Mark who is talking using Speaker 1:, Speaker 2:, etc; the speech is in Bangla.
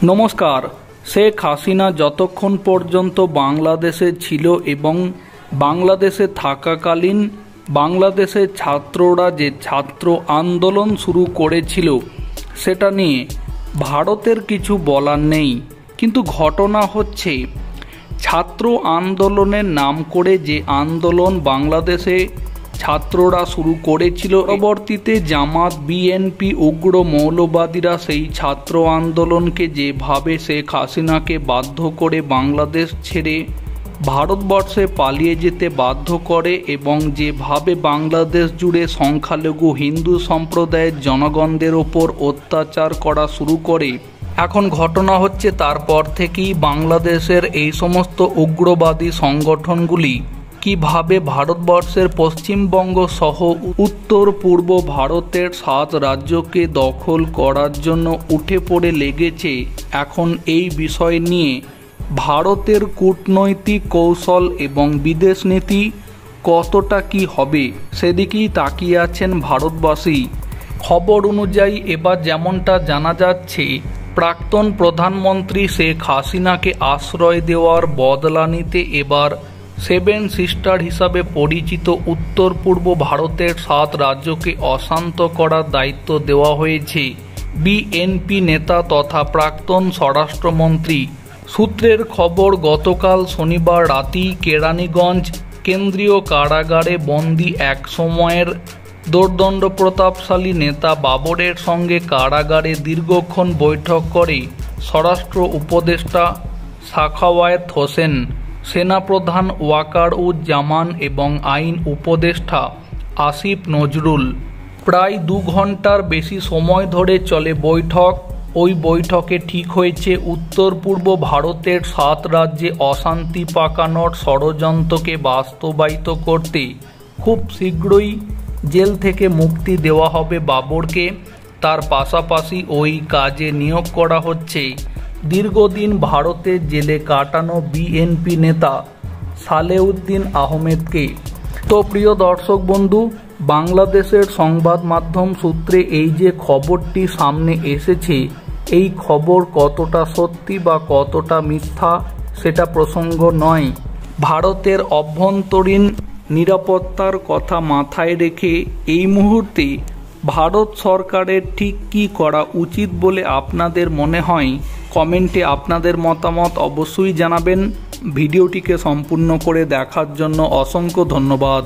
Speaker 1: নমস্কার। শেখ হাসিনা যতক্ষণ পর্যন্ত বাংলাদেশে ছিল এবং বাংলাদেশে থাকাকালীন বাংলাদেশের ছাত্ররা যে ছাত্র আন্দোলন শুরু করেছিল সেটা নিয়ে ভারতের কিছু বলার নেই, কিন্তু ঘটনা হচ্ছে ছাত্র আন্দোলনের নাম করে যে আন্দোলন বাংলাদেশে ছাত্ররা শুরু করেছিল, পরবর্তীতে জামাত বিএনপি উগ্র মৌলবাদীরা সেই ছাত্র আন্দোলনকে যেভাবে শেখ হাসিনাকে বাধ্য করে বাংলাদেশ ছেড়ে ভারতবর্ষে পালিয়ে যেতে বাধ্য করে এবং যেভাবে বাংলাদেশ জুড়ে সংখ্যালঘু হিন্দু সম্প্রদায়ের জনগণদের ওপর অত্যাচার করা শুরু করে, এখন ঘটনা হচ্ছে তারপর থেকেই বাংলাদেশের এই সমস্ত উগ্রবাদী সংগঠনগুলি কিভাবে ভারতবর্ষের পশ্চিমবঙ্গ সহ উত্তর পূর্ব ভারতের 7 রাজ্যকে দখল করার জন্য উঠে পড়ে লেগেছে। এখন এই বিষয় নিয়ে ভারতের কূটনৈতিক কৌশল এবং বিদেশ নীতি কতটা কি হবে সেদিকেই তাকিয়ে আছেন ভারতবাসী। খবর অনুযায়ী এবার যেমনটা জানা যাচ্ছে, প্রাক্তন প্রধানমন্ত্রী শেখ হাসিনাকে আশ্রয় দেওয়ার বদলা নিতে এবার 7 সিস্টার হিসাবে পরিচিত উত্তর পূর্ব ভারতের 7 রাজ্যকে অশান্ত করার দায়িত্ব দেওয়া হয়েছে বিএনপি নেতা তথা প্রাক্তন স্বরাষ্ট্রমন্ত্রী। সূত্রের খবর, গতকাল শনিবার রাতেই কেরানীগঞ্জ কেন্দ্রীয় কারাগারে বন্দী এক সময়ের দোর্দণ্ড প্রতাপশালী নেতা বাবরের সঙ্গে কারাগারে দীর্ঘক্ষণ বৈঠক করে স্বরাষ্ট্র উপদেষ্টা সাখাওয়াত হোসেন, সেনাপ্রধান ওয়াকারুজ্জামান এবং আইন উপদেষ্টা আসিফ নজরুল। প্রায় 2 ঘন্টার বেশি সময় ধরে চলে বৈঠক। ওই বৈঠকে ঠিক হয়েছে উত্তর পূর্ব ভারতের 7 রাজ্যে অশান্তি পাকানোর ষড়যন্ত্রকে বাস্তবায়িত করতে খুব শীঘ্রই জেল থেকে মুক্তি দেওয়া হবে বাবরকে। তার পাশাপাশি ওই কাজে নিয়োগ করা হচ্ছে দীর্ঘদিন ভারতের জেলে কাটানো বিএনপি নেতা সালেউদ্দিন আহমেদকে। তো প্রিয় দর্শক বন্ধু, বাংলাদেশের সংবাদ মাধ্যম সূত্রে এই যে খবরটি সামনে এসেছে, এই খবর কতটা সত্যি বা কতটা মিথ্যা সেটা প্রসঙ্গ নয়। ভারতের অভ্যন্তরীণ নিরাপত্তার কথা মাথায় রেখে এই মুহূর্তে ভারত সরকারের ঠিক কী করা উচিত বলে আপনাদের মনে হয়, কমেন্টে আপনাদের মতামত অবশ্যই জানাবেন। ভিডিওটিকে সম্পূর্ণ করে দেখার জন্য অসংখ্য ধন্যবাদ।